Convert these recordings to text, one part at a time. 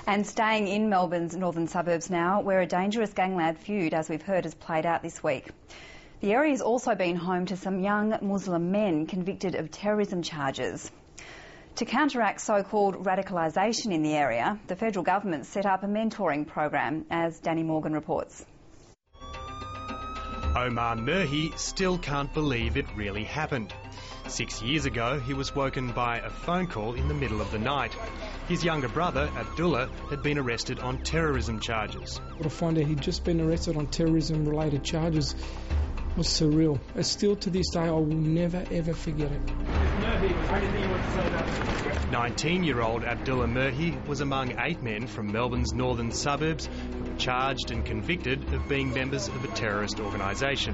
And staying in Melbourne's northern suburbs now, where a dangerous gangland feud, as we've heard, has played out this week. The area has also been home to some young Muslim men convicted of terrorism charges. To counteract so-called radicalisation in the area, the federal government set up a mentoring program, as Danny Morgan reports. Omar Murhi still can't believe it really happened. 6 years ago, he was woken by a phone call in the middle of the night. His younger brother, Abdullah, had been arrested on terrorism charges. To find out he'd just been arrested on terrorism-related charges was surreal. Still to this day, I will never ever forget it. 19-year-old Abdullah Murhi was among 8 men from Melbourne's northern suburbs who were charged and convicted of being members of a terrorist organisation.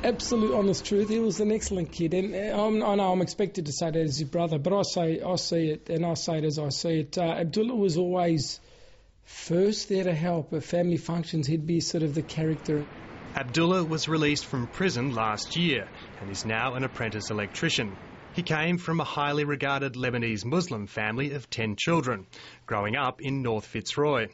Absolute honest truth, he was an excellent kid, and I know I'm expected to say that as his brother, but I see it, and I say it as I see it. Abdullah was always first there to help. At family functions, he'd be sort of the character. Abdullah was released from prison last year and is now an apprentice electrician. He came from a highly regarded Lebanese Muslim family of 10 children, growing up in North Fitzroy.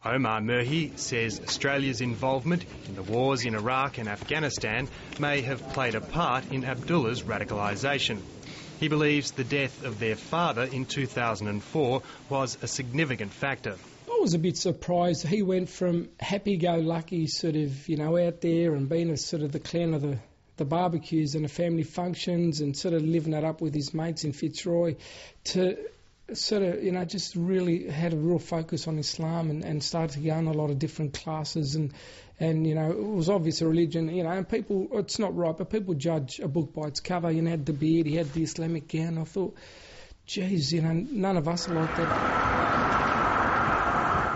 Omar Murhi says Australia's involvement in the wars in Iraq and Afghanistan may have played a part in Abdullah's radicalisation. He believes the death of their father in 2004 was a significant factor. I was a bit surprised. He went from happy-go-lucky sort of, out there and being a sort of the clown of the barbecues and the family functions and sort of living it up with his mates in Fitzroy to sort of, just really had a real focus on Islam and started to go in a lot of different classes and it was obvious a religion, and people, it's not right, but people judge a book by its cover. He had the beard, he had the Islamic gown. I thought, geez, none of us are like that.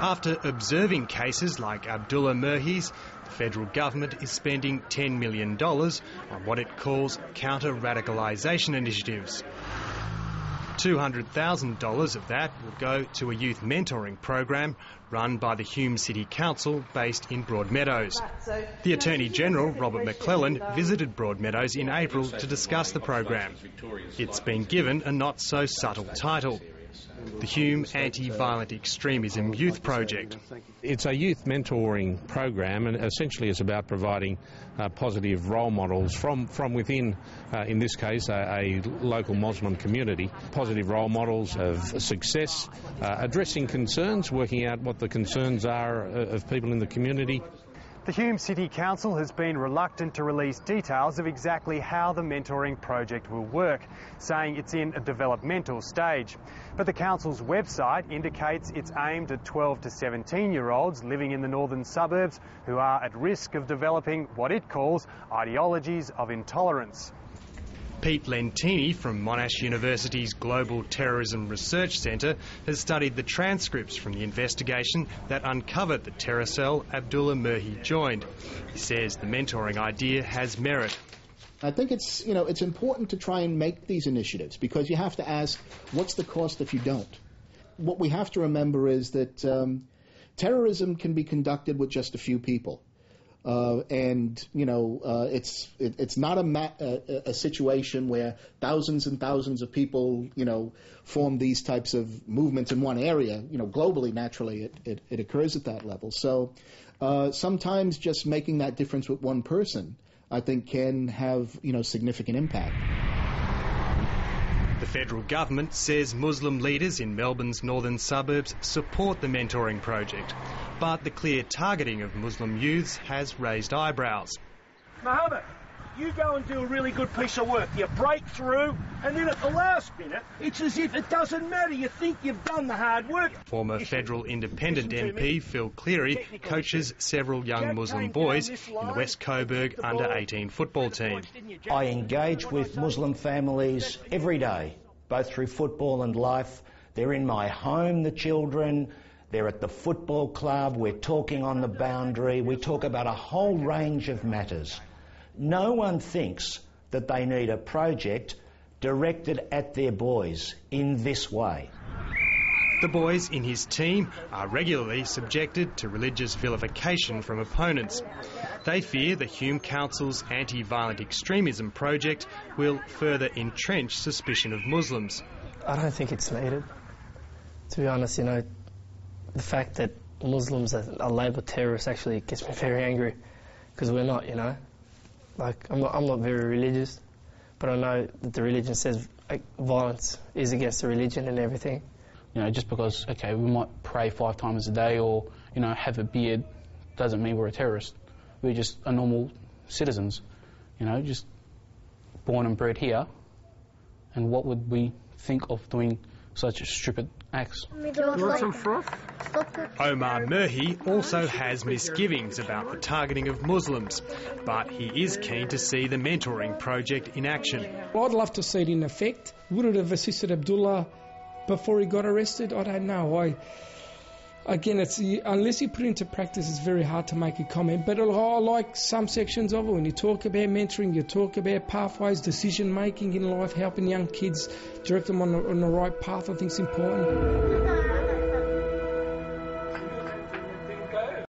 After observing cases like Abdullah Murhi's, the federal government is spending $10 million on what it calls counter-radicalisation initiatives. $200,000 of that will go to a youth mentoring program run by the Hume City Council based in Broadmeadows. The Attorney-General, Robert McClellan, visited Broadmeadows in April to discuss the program. It's been given a not-so-subtle title: the Hume Anti-Violent Extremism Youth Project. It's a youth mentoring program, and essentially it's about providing positive role models from within, in this case, a local Muslim community. Positive role models of success, addressing concerns, working out what the concerns are of people in the community. The Hume City Council has been reluctant to release details of exactly how the mentoring project will work, saying it's in a developmental stage. But the council's website indicates it's aimed at 12 to 17-year-olds living in the northern suburbs who are at risk of developing what it calls ideologies of intolerance. Pete Lentini from Monash University's Global Terrorism Research Centre has studied the transcripts from the investigation that uncovered the terror cell Abdullah Murhi joined. He says the mentoring idea has merit. I think it's important to try and make these initiatives because you have to ask, what's the cost if you don't? What we have to remember is that terrorism can be conducted with just a few people. It's not a situation where thousands and thousands of people, form these types of movements in one area. Globally, naturally, it occurs at that level. So sometimes just making that difference with one person, I think, can have, significant impact. The federal government says Muslim leaders in Melbourne's northern suburbs support the mentoring project, but the clear targeting of Muslim youths has raised eyebrows. Mohammed, you go and do a really good piece of work. You break through, and then at the last minute, it's as if it doesn't matter. You think you've done the hard work. Former federal independent MP Phil Cleary coaches several young Muslim boys in the West Coburg under-18 football team. I engage with Muslim families every day, both through football and life. They're in my home, the children. They're at the football club. We're talking on the boundary. We talk about a whole range of matters. No one thinks that they need a project directed at their boys in this way. The boys in his team are regularly subjected to religious vilification from opponents. They fear the Hume Council's anti-violent extremism project will further entrench suspicion of Muslims. I don't think it's needed. To be honest, you know, the fact that Muslims are labelled terrorists actually gets me very angry, because we're not, you know. Like, I'm not very religious, but I know that the religion says violence is against the religion and everything. You know, just because, okay, we might pray 5 times a day or, you know, have a beard, doesn't mean we're a terrorist. We're just a normal citizens, you know, just born and bred here. And what would we think of doing such stupid acts? Want some froth? Omar Murhi also has misgivings about the targeting of Muslims, but he is keen to see the mentoring project in action. Well, I'd love to see it in effect. Would it have assisted Abdullah before he got arrested? I don't know. Again, unless you put it into practice, it's very hard to make a comment. But I like some sections of it. When you talk about mentoring, you talk about pathways, decision-making in life, helping young kids, direct them on the right path, I think is important.